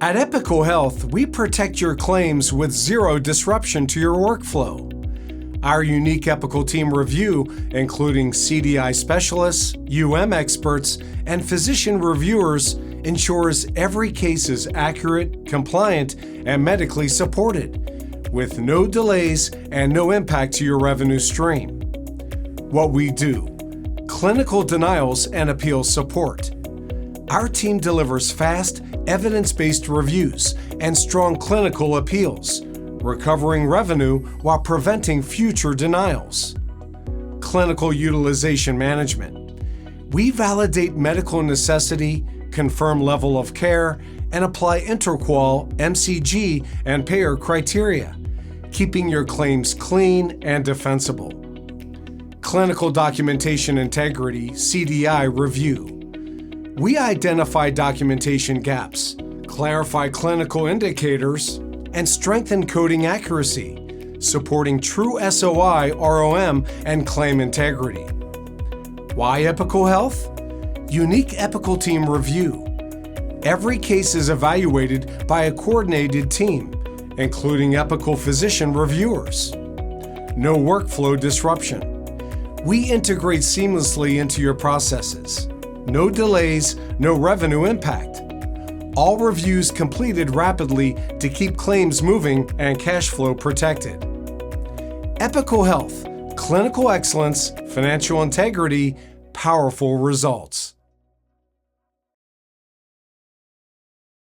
At Epical Health, we protect your claims with zero disruption to your workflow. Our unique Epical team review, including CDI specialists, experts, and physician reviewers, ensures every case is accurate, compliant, and medically supported, with no delays and no impact to your revenue stream. What we do: clinical denials and appeal support. Our team delivers fast, evidence-based reviews and strong clinical appeals, recovering revenue while preventing future denials. Clinical utilization management. We validate medical necessity, confirm level of care, and apply interqual, MCG, and payer criteria, keeping your claims clean and defensible. Clinical documentation integrity, CDI review. We identify documentation gaps, clarify clinical indicators, and strengthen coding accuracy, supporting true SOI, ROM, and claim integrity. Why Epical Health? Unique Epical team review. Every case is evaluated by a coordinated team, including Epical physician reviewers. No workflow disruption. We integrate seamlessly into your processes. No delays, no revenue impact. All reviews completed rapidly to keep claims moving and cash flow protected. Epical Health, clinical excellence, financial integrity, powerful results.